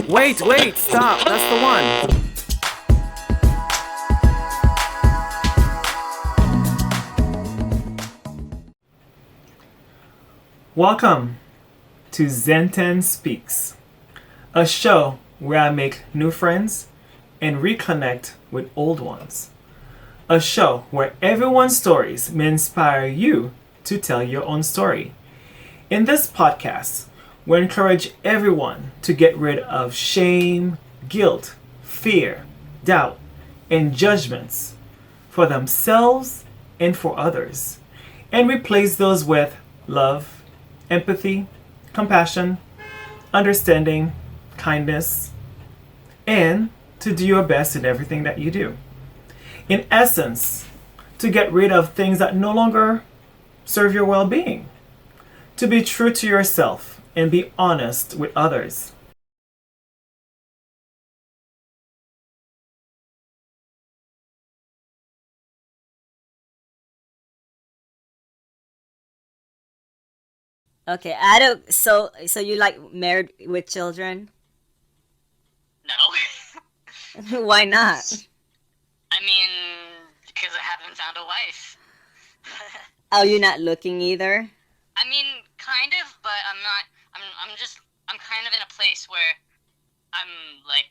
Wait, stop. That's the one. Welcome to ZEN TENN Speaks, a show where I make new friends and reconnect with old ones. A show where everyone's stories may inspire you to tell your own story. In this podcast, we encourage everyone to get rid of shame, guilt, fear, doubt, and judgments for themselves and for others, and replace those with love, empathy, compassion, understanding, kindness, and to do your best in everything that you do. In essence, to get rid of things that no longer serve your well being, to be true to yourself and be honest with others. Okay, I don't. So you like married with children? No. Why not? I mean, because I haven't found a wife. Oh, you're not looking either? I mean, kind of, but I'm not. I'm kind of in a place where I'm like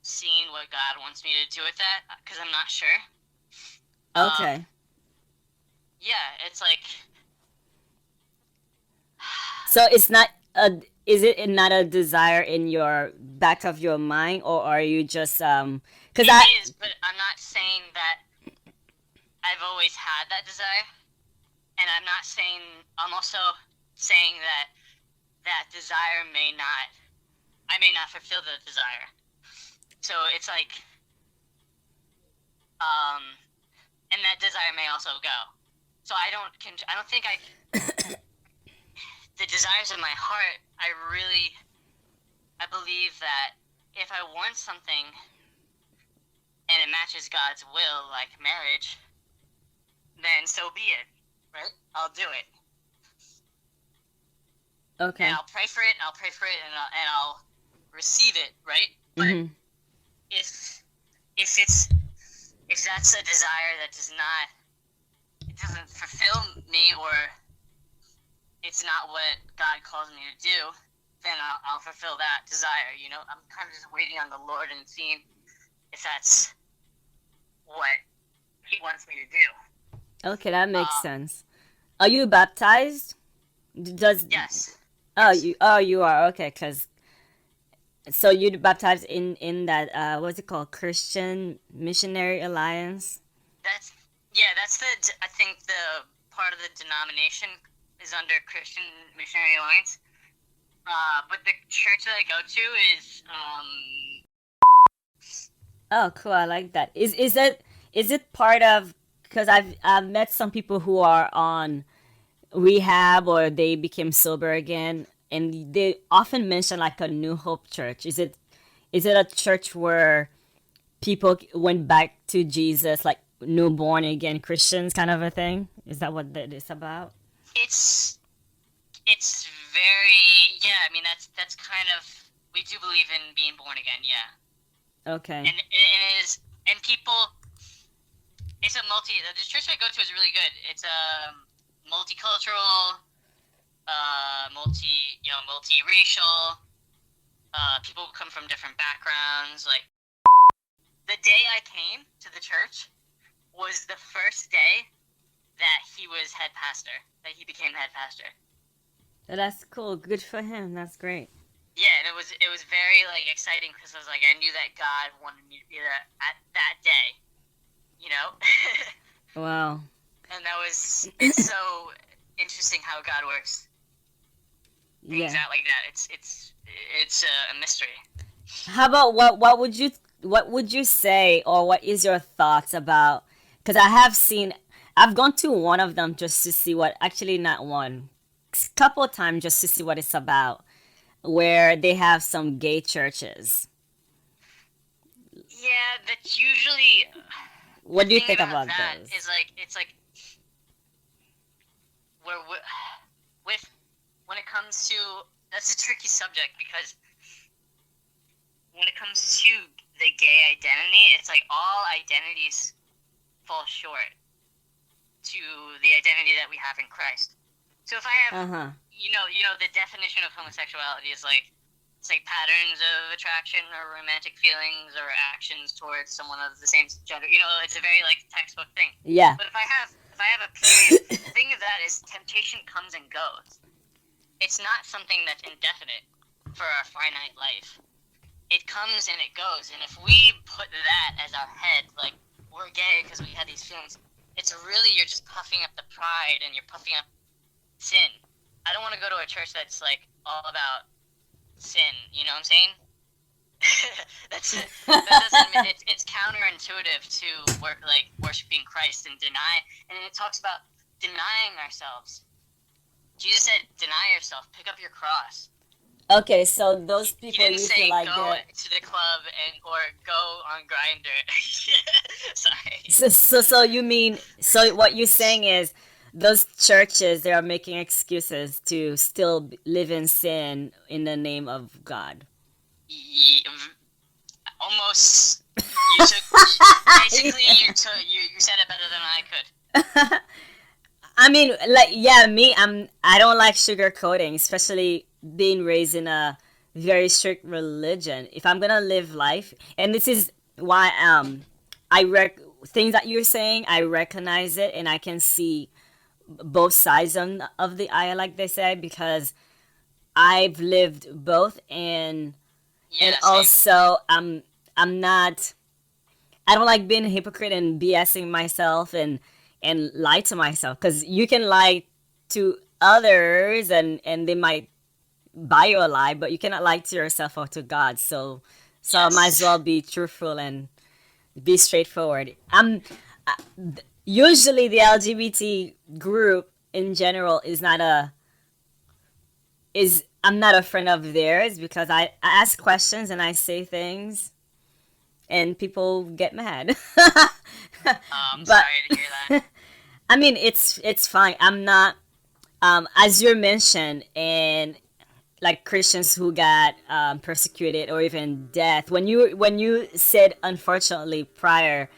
seeing what God wants me to do with that because I'm not sure. Um, Okay. yeah, it's like So it's not a. Is it not a desire in your back of your mind, or are you just Cause it I. is, but I'm not saying that I've always had that desire, and I'm not saying. I'm also saying that that desire may not. I may not fulfill the desire. So it's like, um, and that desire may also go. So I don't. I don't think I. The desires of my heart. I believe that if I want something and it matches God's will, like marriage, then so be it. Right? I'll do it, and Okay. I'll pray for it. I'll pray for it, and I'll receive it. Right? But Mhm. if if it's if that's a desire that it doesn't fulfill me, or it's not what God calls me to do, then I'll fulfill that desire. You know, I'm kind of just waiting on the Lord and seeing if that's what He wants me to do. Okay, that makes Um, sense. Are you baptized? Does. yes, Oh, yes, you are. Okay, cause so you baptized in that what's it called, Christian Missionary Alliance? that's that's the. I think the part of the denomination is under Christian Missionary Alliance. But the church that I go to is Oh, cool. I like that. Is it part of, because I've met some people who are on rehab or they became sober again, and they often mention like a New Hope church. Is it a church where people went back to Jesus, like newborn again Christians kind of a thing? Is that what that is about? it's it's very, yeah. I mean, that's kind of, we do believe in being born again, yeah. Okay. And it is, and people, it's a the church I go to is really good. It's a multicultural, multiracial. People come from different backgrounds. Like the day I came to the church was the first day that he was head pastor, that he became head pastor. That's cool. Good for him. That's great. Yeah, and it was very like exciting because I was like, I knew that God wanted me to be there at that day, you know. Wow. And it's so interesting how God works things Yeah. out like that. It's a mystery. How about what would you say, or what is your thoughts about, because I've gone to one of them just to see what, actually not one, couple of times just to see what it's about, where they have some gay churches. Yeah, that's usually the What do you thing think about about that those? is like it's like where with when it comes to, that's a tricky subject because when it comes to the gay identity, it's like all identities fall short to the identity that we have in Christ. So if I have, the definition of homosexuality is like, it's like patterns of attraction or romantic feelings or actions towards someone of the same gender. It's a very like textbook thing. Yeah. But if I have a period, the thing of that is temptation comes and goes. It's not something that's indefinite for our finite life. It comes and it goes, and if we put that as our head, like, we're gay because we had these feelings, it's really, you're just puffing up the pride and you're puffing up sin. I don't want to go to a church that's like all about sin, you know what I'm saying? That doesn't, it's counterintuitive to worshiping Christ and and it talks about denying ourselves. Jesus said, deny yourself, pick up your cross. Okay, so those people He didn't you say feel like go they're to the club or go on Grindr. Sorry. so you mean, so what you're saying is those churches, they are making excuses to still live in sin in the name of God. Almost. You took basically you said it better than I could. I mean, like, yeah, I don't like sugarcoating, especially being raised in a very strict religion. If I'm gonna live life, and this is why things that you're saying, I recognize it, and I can see both sides of the aisle, like they say, because I've lived both, and Yeah, also I'm not. I don't like being a hypocrite and BSing myself and lie to myself, because you can lie to others and they might buy you a lie, but you cannot lie to yourself or to God. So I might as well be truthful and be straightforward. Usually the LGBT group in general I'm not a friend of theirs, because I ask questions and I say things and people get mad. I'm sorry to hear that. I mean, it's fine. I'm not, as you mentioned, and like Christians who got persecuted or even death. When you said unfortunately prior,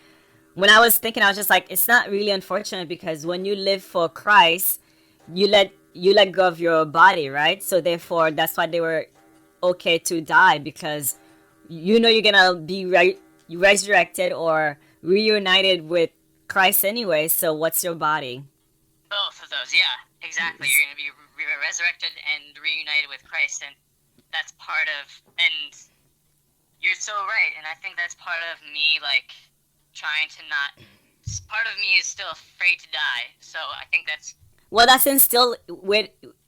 when I was thinking, I was just like, it's not really unfortunate, because when you live for Christ, you let go of your body, right? So therefore, that's why they were okay to die, because you're gonna be resurrected or reunited with Christ anyway. So what's your body? Both of those, yeah, exactly. You're going to be resurrected and reunited with Christ, and that's part of. And you're so right, and I think that's part of me, like, trying to not. Part of me is still afraid to die, so I think that's. Well, that's instilled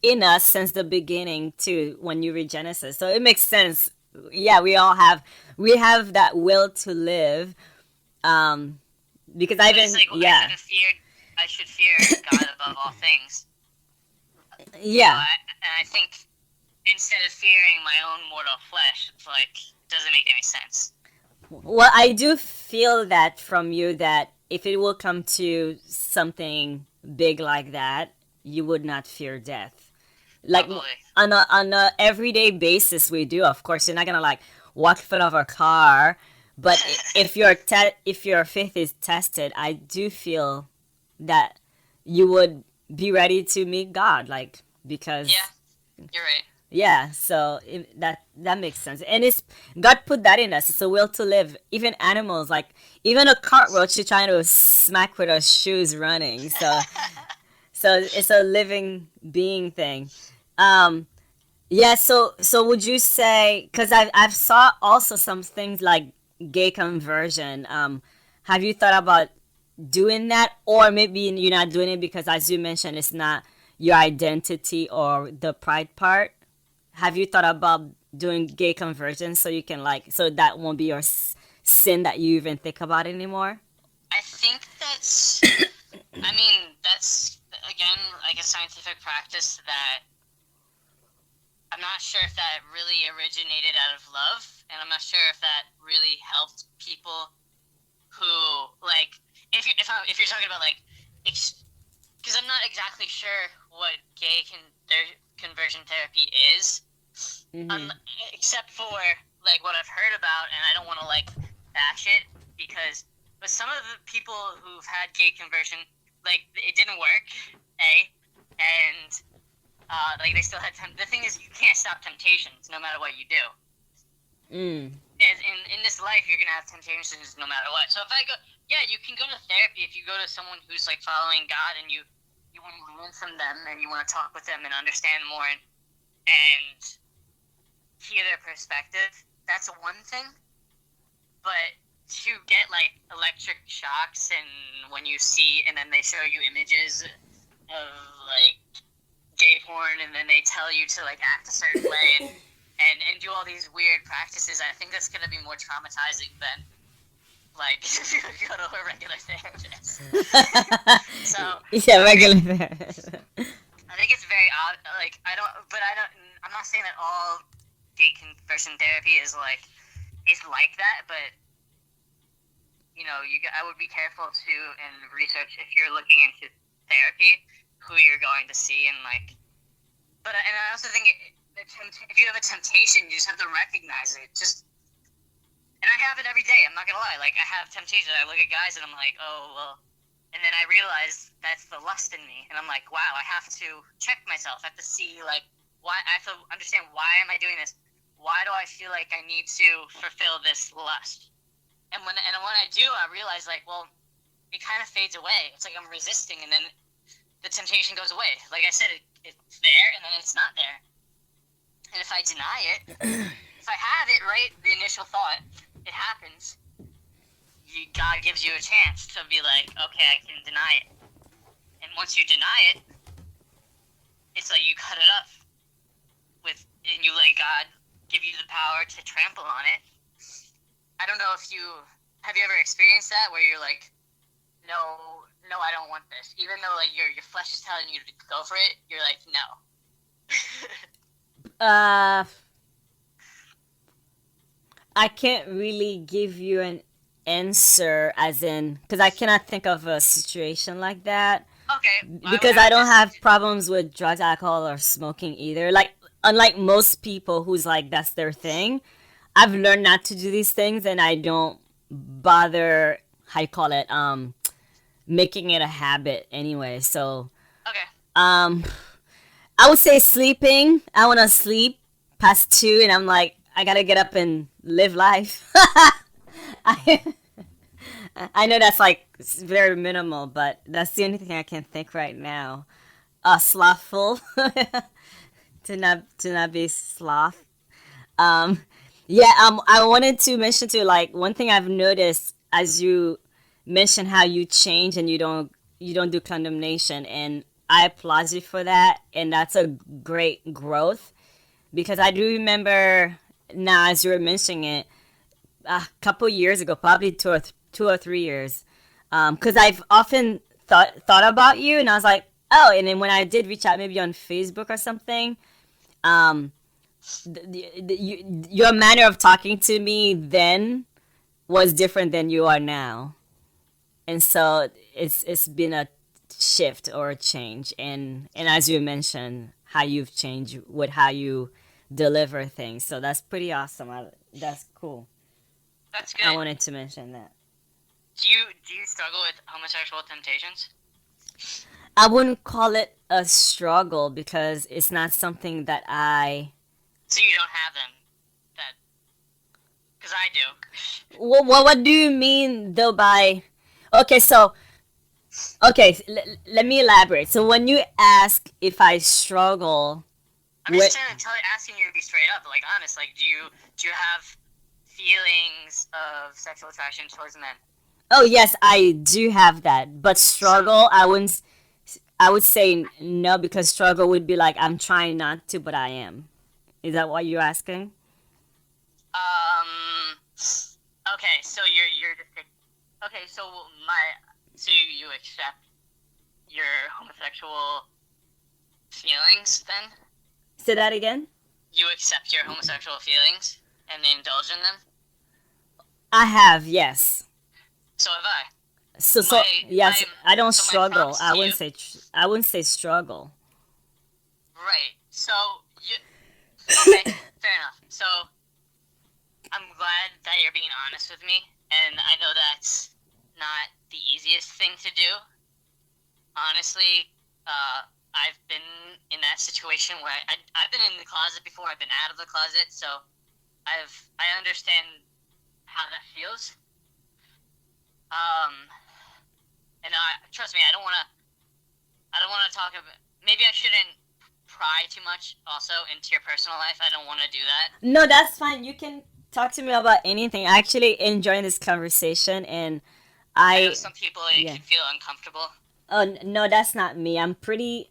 in us since the beginning too, when you read Genesis. So it makes sense. Yeah, we have that will to live. Because I should fear God above all things. Yeah. And I think instead of fearing my own mortal flesh, it's like, it doesn't make any sense. Well, I do feel that from you, that if it will come to something big like that, you would not fear death. Like, Probably. on a everyday basis, we do. Of course, you're not gonna like walk in front of a car, but if your faith is tested, I do feel that you would be ready to meet God, like, because Yeah, you're right. yeah. So that makes sense, and it's God put that in us. It's a will to live. Even animals, like even a cockroach, you're trying to smack with her shoes running. So it's a living being thing. Yeah. So would you say? Because I've saw also some things like gay conversion. Have you thought about doing that, or maybe you're not doing it because, as you mentioned, it's not your identity or the pride part? Have you thought about doing gay conversion so you can so that won't be your sin that you even think about anymore? I think that's. I mean, that's again like a scientific practice that I'm not sure if that really originated out of love, and I'm not sure if that really helped people who like if you're talking about like because I'm not exactly sure what gay conversion therapy is, Mm-hmm. except for like what I've heard about, and I don't want to like bash it but some of the people who've had gay conversion, like it didn't work, and like they still had the thing is you can't stop temptations no matter what you do. As in this life, you're gonna have temptations no matter what. So if I go, yeah, you can go to therapy if you go to someone who's like following God and you want to learn from them and you want to talk with them and understand more and hear their perspective. That's one thing, but to get like electric shocks and when you see and then they show you images of like gay porn and then they tell you to like act a certain way and do all these weird practices, I think that's going to be more traumatizing than like if you go to a regular therapist. So yeah, regular therapist. I think it's very odd. Like I'm not saying that all gay conversion therapy is like that, but you know, I would be careful too and research if you're looking into therapy, who you're going to see and like. But and I also think if you have a temptation, you just have to recognize it. And I have it every day. I'm not gonna lie. Like I have temptation. I look at guys and I'm like, oh well, and then I realize that's the lust in me, and I'm like, wow, I have to check myself. I have to see like why. I have to understand why am I doing this. Why do I feel like I need to fulfill this lust? And when I do, I realize like, well, it kind of fades away. It's like I'm resisting, and then the temptation goes away. Like I said, it's there, and then it's not there. And if I deny it, if I have it right, the initial thought, it happens. God gives you a chance to be like, okay, I can deny it. And once you deny it, it's like you cut it off and you let God give you the power to trample on it. I don't know if have you ever experienced that where you're like, no, I don't want this. Even though like your flesh is telling you to go for it, you're like, no. I can't really give you an answer as in because I cannot think of a situation like that. Okay. Because I don't have problems with drugs, alcohol, or smoking either. Like unlike most people who's like that's their thing, I've learned not to do these things, and I don't bother. How you call it? Making it a habit anyway. So. Okay. I would say sleeping. I want to sleep past 2, and I'm like, I gotta get up and live life. I know that's like very minimal, but that's the only thing I can think right now. Slothful. to not be sloth. I wanted to mention too, like one thing I've noticed as you mentioned how you change and you don't do condemnation, and I applaud you for that, and that's a great growth because I do remember now as you were mentioning it a couple years ago, probably 2 or 3 years, because I've often thought about you, and I was like, oh, and then when I did reach out maybe on Facebook or something, your manner of talking to me then was different than you are now, and so it's been a shift or a change, and as you mentioned how you've changed with how you deliver things, so that's pretty awesome. That's cool. That's good. I wanted to mention that. Do you struggle with homosexual temptations? I wouldn't call it a struggle because it's not something that I. So you don't have them, that? Because I do. What do you mean though by? Okay, let me elaborate. So when you ask if I struggle, I'm just asking you to be straight up, like honest. Like, do you have feelings of sexual attraction towards men? Oh yes, I do have that. But struggle, I would say no, because struggle would be like I'm trying not to, but I am. Is that what you're asking? Okay, so you're just okay. So you accept your homosexual feelings then? Say that again. You accept your homosexual feelings and indulge in them? I have, yes. So have I. Yes, I don't so struggle. I wouldn't say struggle. Right. So okay, fair enough. So honest with me, and I know that's not the easiest thing to do. Honestly, I've been in that situation where I've been in the closet before. I've been out of the closet, so I understand how that feels. And trust me, I don't want to talk about. Maybe I shouldn't pry too much also into your personal life. I don't want to do that. No, that's fine. You can talk to me about anything. I actually enjoying this conversation, and I know I some people it yeah. can feel uncomfortable. Oh no, that's not me. I'm pretty,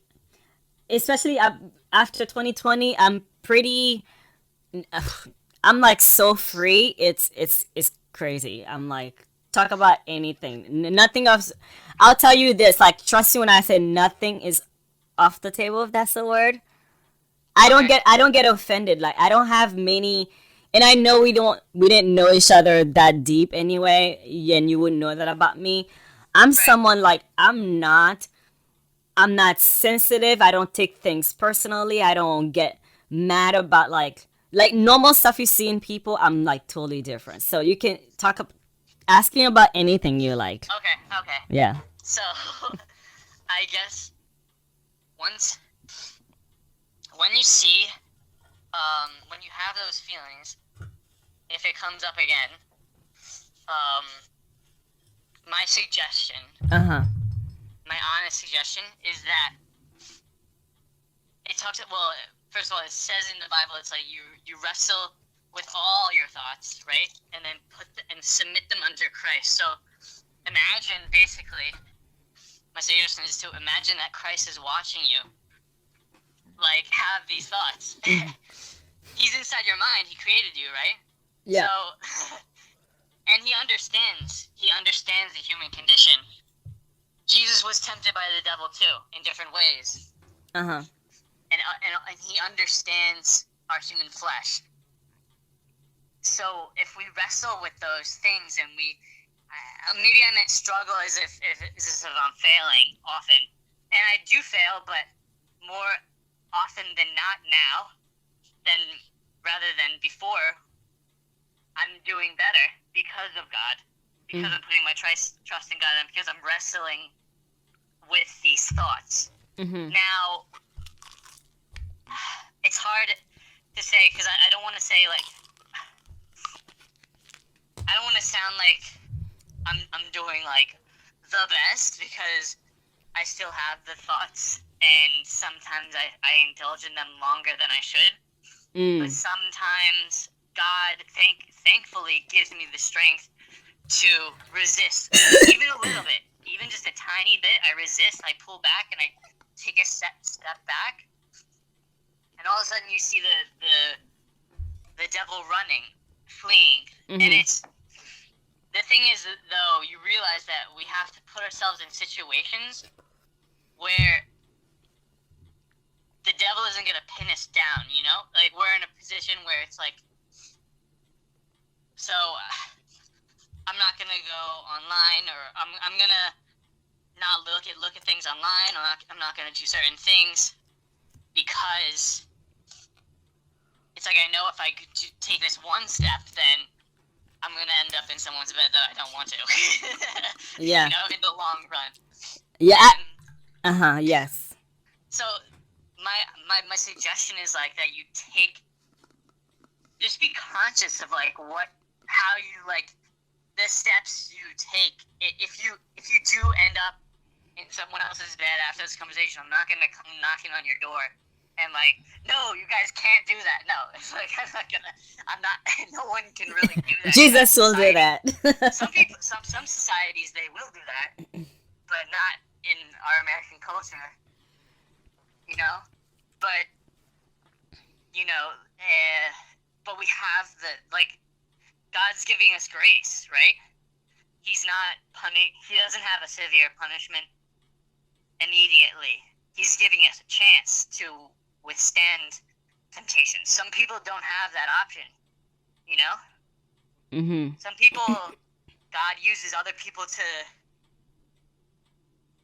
especially after 2020. I'm pretty. I'm like so free. It's crazy. I'm like talk about anything. Nothing else. I'll tell you this. Like trust me when I say nothing is off the table. If that's the word. Okay. I don't get offended. Like I don't have many. And I know we didn't know each other that deep anyway, and you wouldn't know that about me. I'm Right. someone like I'm not sensitive. I don't take things personally. I don't get mad about like normal stuff you see in people. I'm like totally different. So you can ask me about anything you like. Okay. Yeah. So, I guess once when you see, when you have those feelings, if it comes up again, um, my suggestion, Uh huh. my honest suggestion is that well, first of all, it says in the Bible, it's like you wrestle with all your thoughts, right? And then and submit them under Christ. So imagine, basically, my suggestion is to imagine that Christ is watching you, like, have these thoughts. He's inside your mind. He created you, right? Yeah. So, and he understands the human condition. Jesus was tempted by the devil too, in different ways. Uh huh. And he understands our human flesh. So if we wrestle with those things, and maybe I meant struggle as if I'm failing often, and I do fail, but more often than not now, rather than before, I'm doing better because of God, because I'm putting my trust in God, and because I'm wrestling with these thoughts. Mm-hmm. Now, it's hard to say because I don't want to say like I don't want to sound like I'm doing like the best, because I still have the thoughts, and sometimes I indulge in them longer than I should. But sometimes God thankfully gives me the strength to resist, even a little bit, even just a tiny bit. I resist, I pull back, and I take a step back. And all of a sudden, you see the devil running, fleeing, and it's the thing is, though, you realize that we have to put ourselves in situations where the devil isn't gonna pin us down. You know, like we're in a position where it's like, so I'm not gonna go online, or I'm gonna not look at things online, or I'm not gonna do certain things, because it's like I know if I could take this one step, then I'm gonna end up in someone's bed that I don't want to. Yeah. You know, in the long run. Yeah. Yes. So my suggestion is like that you just be conscious of like how you like the steps you take. If you do end up in someone else's bed after this conversation, I'm not gonna come knocking on your door and like, no, you guys can't do that. No, it's like I'm not. No one can really do that. Jesus will do that. Some people, some societies, they will do that, but not in our American culture. You know, but but we have God's giving us grace, right? He doesn't have a severe punishment immediately. He's giving us a chance to withstand temptation. Some people don't have that option, you know? Some people, God uses other people to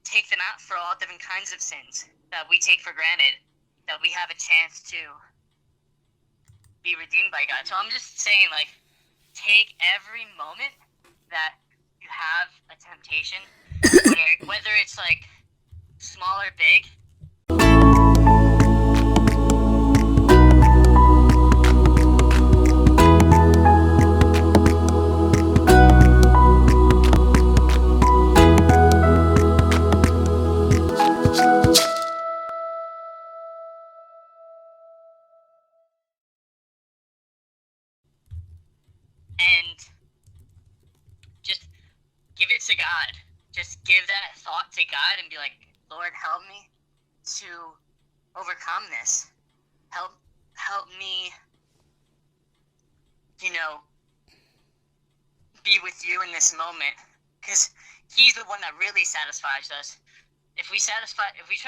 take them out for all different kinds of sins that we take for granted, that we have a chance to be redeemed by God. So I'm just saying, like, take every moment that you have a temptation, whether it's like small or big. And just give it to God. Just give that thought to God and be like, Lord, help me to overcome this. Help me, be with you in this moment. Because he's the one that really satisfies us. If we try to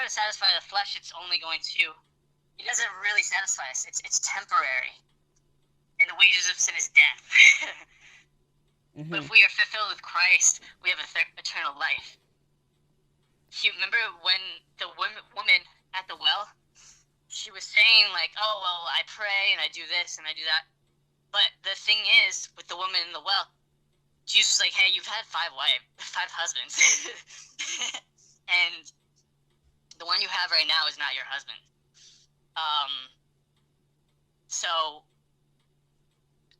satisfy the flesh, it doesn't really satisfy us. It's temporary. And the wages of sin is death. Mm-hmm. But if we are fulfilled with Christ, we have eternal life. You remember when the woman at the well, she was saying like, oh, well, I pray and I do this and I do that. But the thing is, with the woman in the well, Jesus was like, hey, you've had 5 husbands. And the one you have right now is not your husband.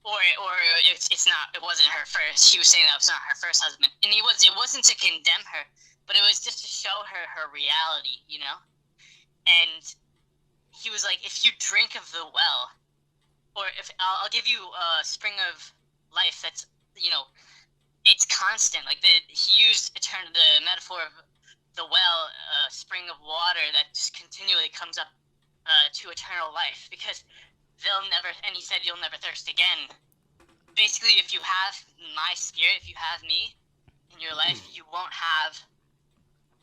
Or it wasn't her first. She was saying that it was not her first husband. And it wasn't to condemn her, but it was just to show her reality, And he was like, if you drink of the well, or if I'll give you a spring of life that's, it's constant. Like he used the metaphor of the well, a spring of water that just continually comes up to eternal life, because and he said you'll never thirst again. Basically, if you have my spirit, if you have me in your life, you won't have,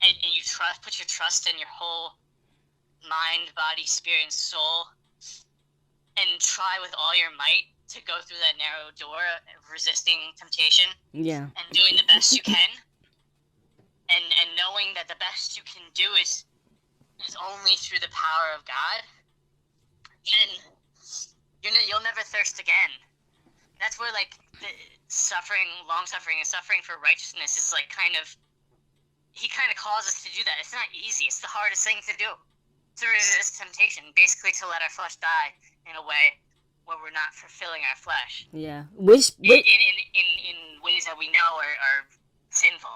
and you put your trust in your whole mind, body, spirit, and soul, and try with all your might to go through that narrow door of resisting temptation. Yeah. And doing the best you can, and knowing that the best you can do is only through the power of God, and you'll never thirst again. That's where like the long suffering and suffering for righteousness is like he kind of calls us to do that. It's not easy. It's the hardest thing to do, to resist temptation, basically to let our flesh die in a way where we're not fulfilling our flesh. Yeah. In ways that we know are sinful.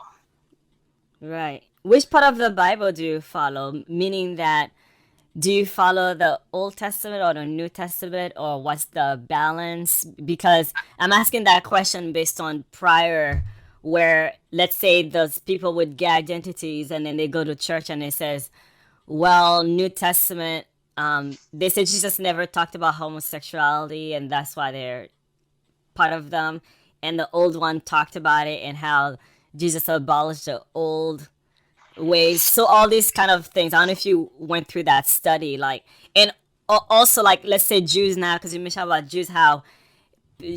Right. Which part of the Bible do you follow? Meaning that, do you follow the Old Testament or the New Testament, or what's the balance? Because I'm asking that question based on prior, where let's say those people with gay identities and then they go to church and it says, well, New Testament, they said Jesus never talked about homosexuality and that's why they're part of them. And the old one talked about it and how Jesus abolished the old ways. So all these kind of things. I don't know if you went through that study, and also let's say Jews now, because you mentioned about Jews, how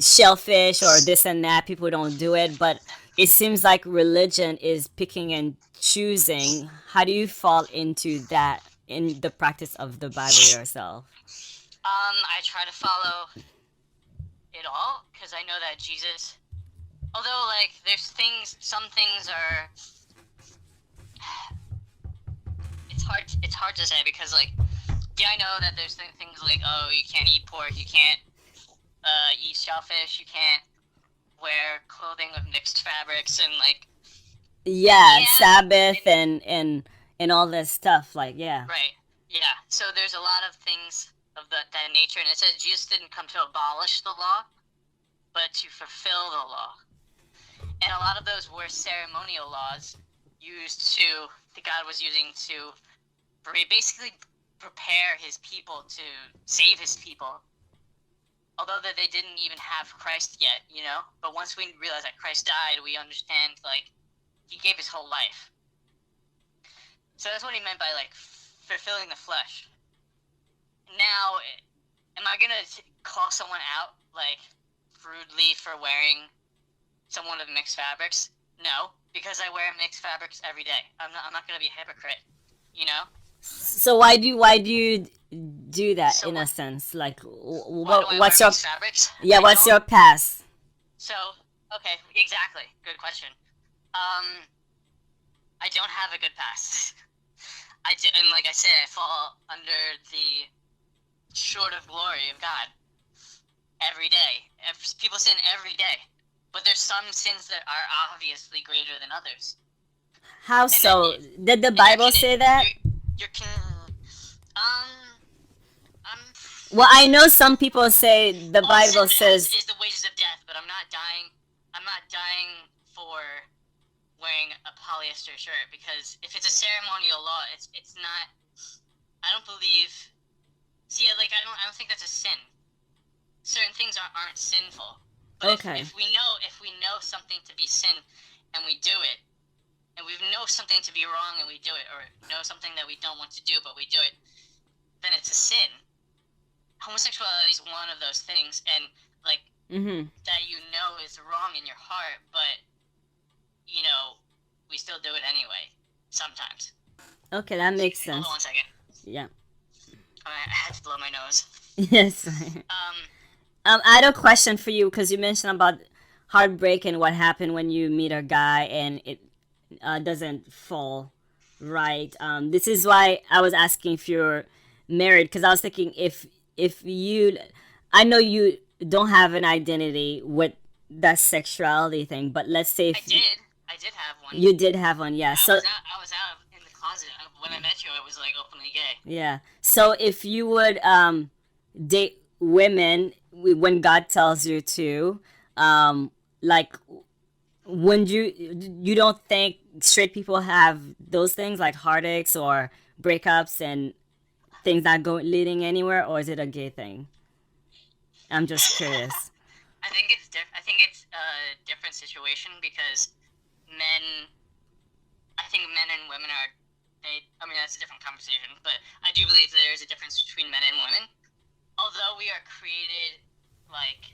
shellfish or this and that, people don't do it, but it seems like religion is picking and choosing. How do you fall into that in the practice of the Bible yourself? I try to follow it all, because I know that Jesus, although there's some things are, it's hard to say, because I know that there's things like, oh, you can't eat pork, you can't eat shellfish, you can't wear clothing of mixed fabrics, and Sabbath and all this stuff, right, yeah. So there's a lot of things of that nature, and it says Jesus didn't come to abolish the law, but to fulfill the law. And a lot of those were ceremonial laws God was using to basically prepare his people to save his people. Although that they didn't even have Christ yet, But once we realize that Christ died, we understand, he gave his whole life. So that's what he meant by, fulfilling the flesh. Now, am I going to call someone out, rudely for wearing someone of mixed fabrics? No, because I wear mixed fabrics every day. I'm not going to be a hypocrite, So why do you do that, in a sense? What's your What's your past? So, okay, exactly. Good question. I don't have a good past. And like I say, I fall under the short of glory of God every day. People sin every day, but there's some sins that are obviously greater than others. How And then, so? Did the and Bible say that? I'm Well, I know some people say the all sin Bible says, is the wages of death, but I'm not dying. I'm not dying for wearing a polyester shirt, because if it's a ceremonial law, it's not. I don't believe. See, like I don't think that's a sin. Certain things aren't sinful. But okay. if we know something to be sin, and we do it, and we know something to be wrong and we do it, or know something that we don't want to do but we do it, then it's a sin. Homosexuality is one of those things, and like that is wrong in your heart, but we still do it anyway sometimes. Okay, that makes sense. Hold on 1 second. Yeah. I had to blow my nose. Yes. I had a question for you, because you mentioned about heartbreak and what happened when you meet a guy and it doesn't fall right. This is why I was asking if you're married, because I was thinking if you, I know you don't have an identity with that sexuality thing, but let's say if I did have one. you did have one, yeah. So I was out in the closet when I met you. I was like openly gay. yeah. So if you would date women when God tells you to, like, when you don't think straight people have those things like heartaches or breakups and things not go leading anywhere, or is it a gay thing? I'm just curious. I think it's a different situation, because I think men and women are. I mean, that's a different conversation, but I do believe there is a difference between men and women. Although we are created like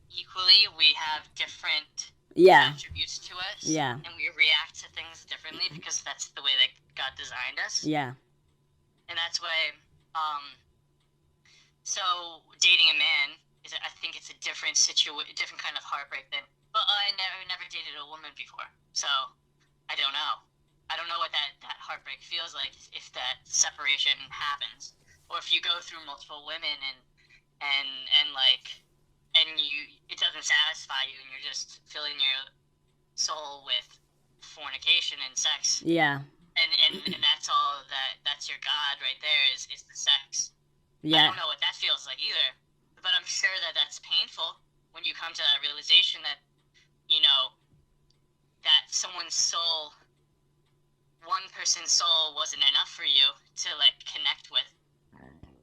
equally, we have different attributes to us. Yeah. And we react to things differently, because that's the way that God designed us. Yeah. And that's why, so dating a man I think it's a different different kind of heartbreak than. But I never dated a woman before, so I don't know. I don't know what that heartbreak feels like if that separation happens, or if you go through multiple women and like, and it doesn't satisfy you, and you're just filling your soul with fornication and sex. Yeah. And that's all that's your God right there is the sex. Yeah. I don't know what that feels like either, but I'm sure that that's painful when you come to that realization that that someone's soul, one person's soul, wasn't enough for you to like connect with.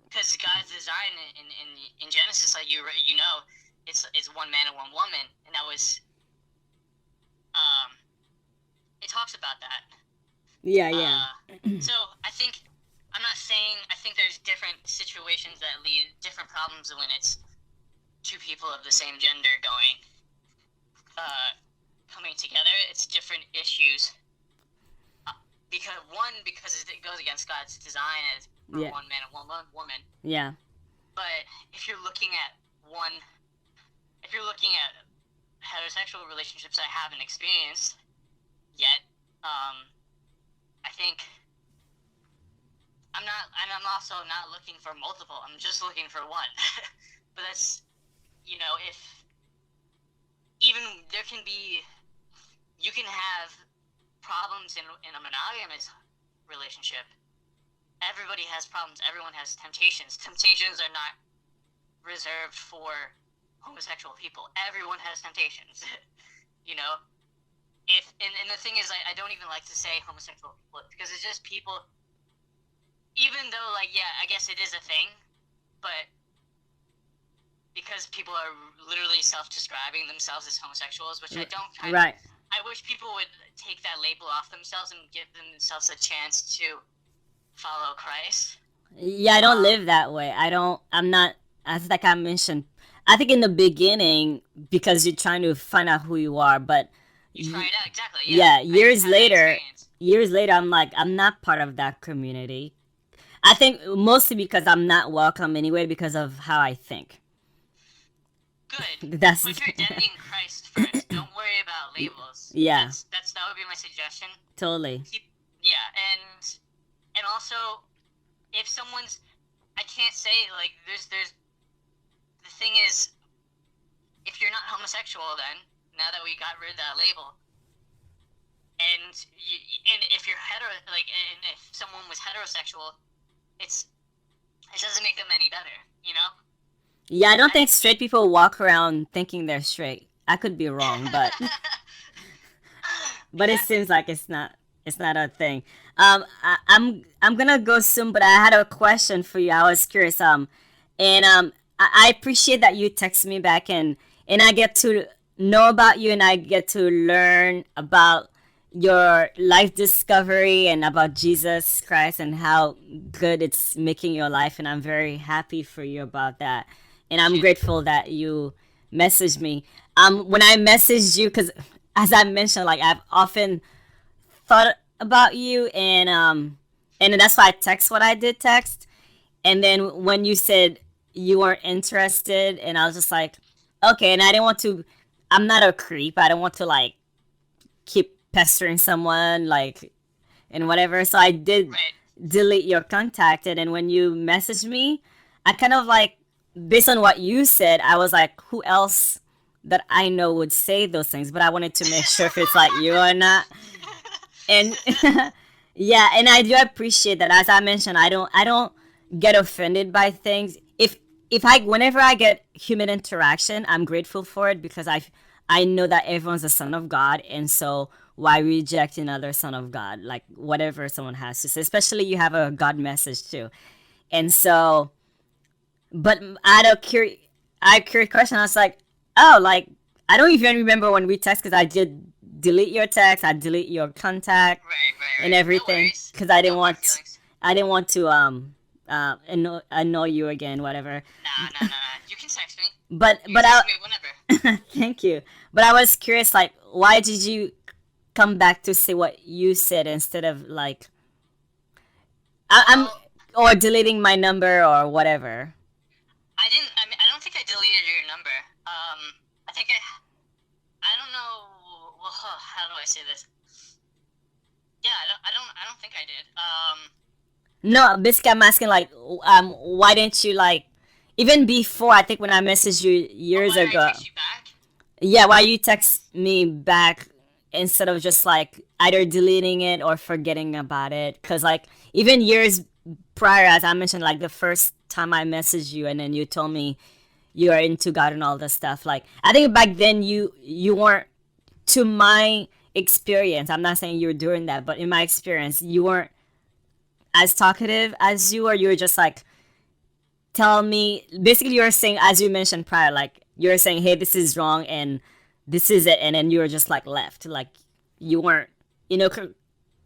Because God's design in Genesis, like it's one man and one woman, and that was it talks about that. Yeah. So I think I'm not saying I think there's different situations that lead different problems when it's two people of the same gender coming together. It's different issues. Because it goes against God's design as one man and one woman. Yeah. But if you're looking at heterosexual relationships I haven't experienced yet, I think I'm also not looking for multiple. I'm just looking for one. But that's, if even you can have problems in a monogamous relationship. Everybody has problems. Everyone has temptations. Temptations are not reserved for homosexual people. Everyone has temptations. And the thing is, I don't even like to say homosexual people, because it's just people. Even though, I guess it is a thing, but because people are literally self-describing themselves as homosexuals, which I don't kind of. I wish people would take that label off themselves and give themselves a chance to follow Christ. Yeah, I don't live that way. I'm not, as like I mentioned, I think in the beginning, because you're trying to find out who you are, but you try it out, exactly. Yeah, years later, I'm like, I'm not part of that community. I think mostly because I'm not welcome anyway, because of how I think. good. That's Put your identity in Christ first. Don't worry about labels. Yeah. That would be my suggestion. totally. Yeah, and also, if someone's, I can't say, like, there's the thing is, if you're not homosexual, then now that we got rid of that label, and if you're and if someone was heterosexual, it doesn't make them any better, you know? Yeah, I don't think straight people walk around thinking they're straight. I could be wrong, but but it seems like it's not a thing. I'm gonna go soon, but I had a question for you. I was curious. And I appreciate that you text me back, and I get to know about you, and I get to learn about your life discovery and about Jesus Christ and how good it's making your life, and I'm very happy for you about that. And I'm grateful that you messaged me. When I messaged you, because as I mentioned, like I've often thought about you, and that's why I text what I did text. And then when you said you weren't interested, and I was just like, okay. And I didn't want to. I'm not a creep. I don't want to like keep pestering someone like and whatever. So I did delete your contact. And then when you messaged me, I kind of like, based on what you said, I was like, who else that I know would say those things? But I wanted to make sure if it's like you or not. And yeah, and I do appreciate that. As I mentioned, I don't get offended by things. Whenever I get human interaction, I'm grateful for it, because I know that everyone's a son of God, and so why reject another son of God? Like whatever someone has to say, especially you have a God message too. And so, but I had a curious question. I was like, oh, like I don't even remember when we text, because I did delete your text, I delete your contact, right. and everything, because I didn't want to annoy you again, whatever. Nah. You can text me. But text me whenever. Thank you. But I was curious, like, why did you come back to say what you said instead of like, or deleting my number or whatever? I don't think I deleted your number. I think I don't know. Well, how do I say this? Yeah, I don't think I did. No, basically I'm asking like, why didn't you like, even before, I think when I messaged you years ago. I text you back? Yeah, why you text me back instead of just like either deleting it or forgetting about it? Because like even years prior, as I mentioned, like the first time I messaged you and then you told me you are into God and all this stuff. Like I think back then you weren't, to my experience, I'm not saying you were doing that, but in my experience, you weren't as talkative as you were. You were just like, tell me, basically you were saying, as you mentioned prior, like you were saying, hey, this is wrong and this is it, and then you were just like left, like you weren't,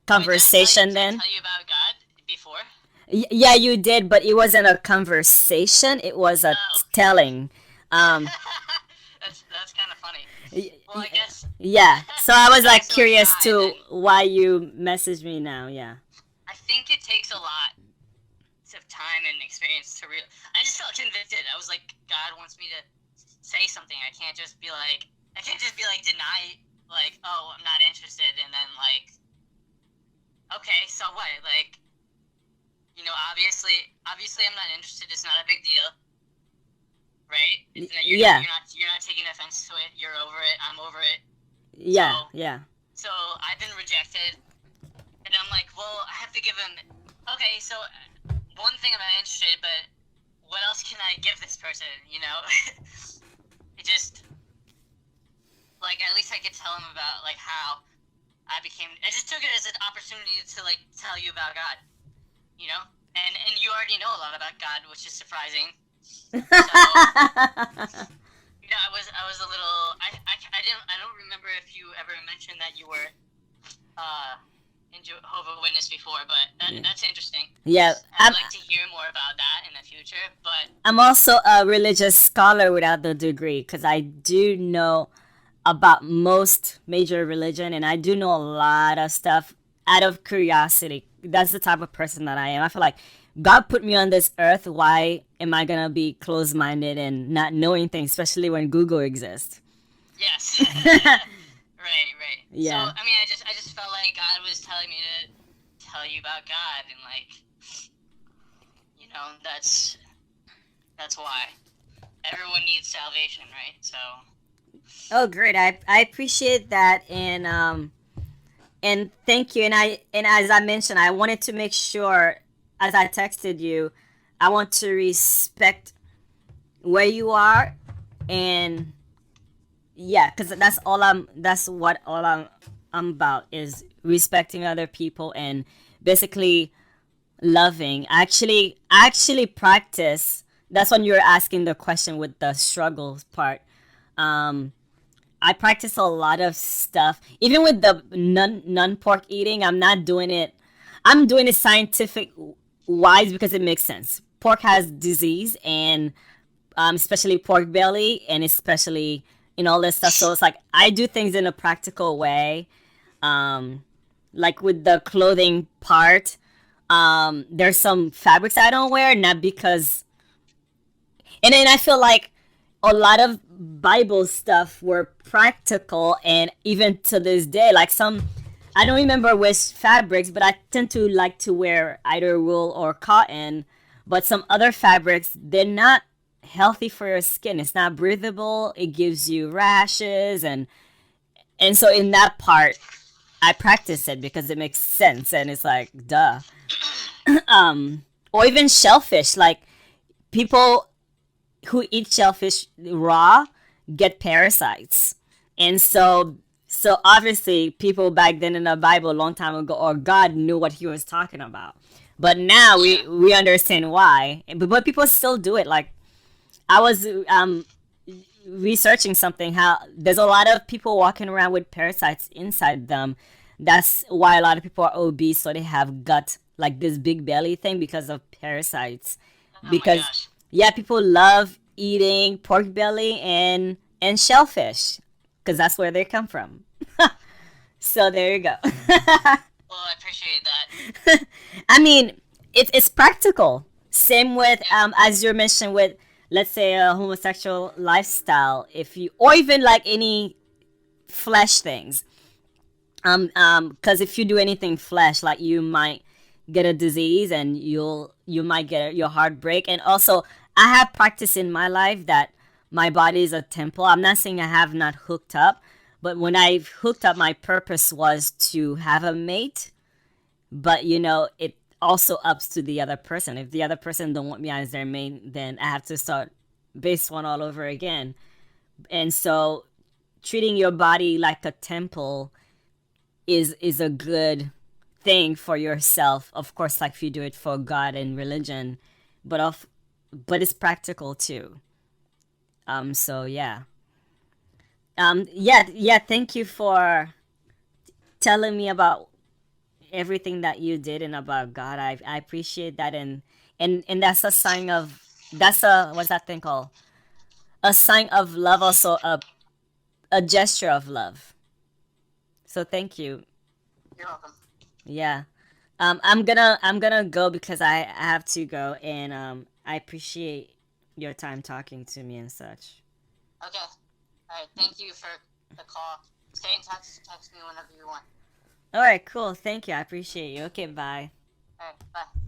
conversation. Did I then tell you about God before? Yeah, you did, but it wasn't a conversation, it was a telling. That's kind of funny. Well, I guess. Yeah, so I was like So, curious yeah, to why you messaged me now. Yeah. I think it takes a lot of time and experience to I just felt convicted. I was like, God wants me to say something. I can't just be like deny, like, oh, I'm not interested, and then like, okay, so what? Like, obviously I'm not interested. It's not a big deal, right? You're not taking offense to it. You're over it. I'm over it. Yeah, so, yeah. So I've been rejected, and I'm like, well, I have to give him. Okay, so one thing I'm not interested, but what else can I give this person? It just, like, at least I could tell him about like how I just took it as an opportunity to like tell you about God, and you already know a lot about God, which is surprising. So, I was a little. I don't remember if you ever mentioned that you were in Jehovah's Witness before, but that's interesting. Yeah, I'd like to hear more about that in the future. But I'm also a religious scholar without the degree, because I do know about most major religion, and I do know a lot of stuff out of curiosity. That's the type of person that I am. I feel like God put me on this earth. Why am I gonna be closed-minded and not knowing things, especially when Google exists? Yes. Right. So Yeah. I mean, I just felt like God was telling me to tell you about God, and like, you know, that's why everyone needs salvation, right? So Oh, great. I appreciate that, and thank you. And as I mentioned, I wanted to make sure, as I texted you, I want to respect where you are, and yeah, because that's what all I'm about, is respecting other people and basically loving. I actually practice. That's when you're asking the question with the struggles part. Um, I practice a lot of stuff, even with the non pork eating. I'm not doing it. I'm doing it scientific wise because it makes sense. Pork has disease, and especially pork belly, and especially in all this stuff. So it's like I do things in a practical way, um, like with the clothing part. There's some fabrics I don't wear, not because, and then I feel like a lot of Bible stuff were practical, and even to this day, like some, I don't remember which fabrics, but I tend to like to wear either wool or cotton. But some other fabrics, they're not healthy for your skin. It's not breathable. It gives you rashes, and so in that part, I practice it because it makes sense, and it's like duh. Or even shellfish, like people who eat shellfish raw get parasites. And so obviously people back then in the Bible a long time ago, or God knew what he was talking about. But now yeah. we understand why. But people still do it. Like I was researching something, how there's a lot of people walking around with parasites inside them. That's why a lot of people are obese, so they have gut, like this big belly thing, because of parasites. Oh my Because gosh. yeah, people love eating pork belly and shellfish because that's where they come from. So there you go. Well, I appreciate that. I mean, it's practical. Same with Yeah. as you mentioned with, let's say, a homosexual lifestyle, if you, or even like any flesh things. Because if you do anything flesh, like you might get a disease, and you might get your heart break. And also, I have practiced in my life that my body is a temple. I'm not saying I have not hooked up, but when I hooked up, my purpose was to have a mate. But it also ups to the other person. If the other person don't want me as their mate, then I have to start base one all over again. And so treating your body like a temple is a good thing for yourself. Of course, like if you do it for God and religion, but it's practical too. So yeah. Yeah. Thank you for telling me about everything that you did and about God. I appreciate that, and that's a sign of, that's a, what's that thing called? A sign of love, also a gesture of love. So thank you. You're welcome. Yeah. I'm gonna go because I have to go, and I appreciate your time talking to me and such. Okay. All right. Thank you for the call. Stay in touch. Text me whenever you want. All right, cool. Thank you. I appreciate you. Okay, bye. All right. Bye.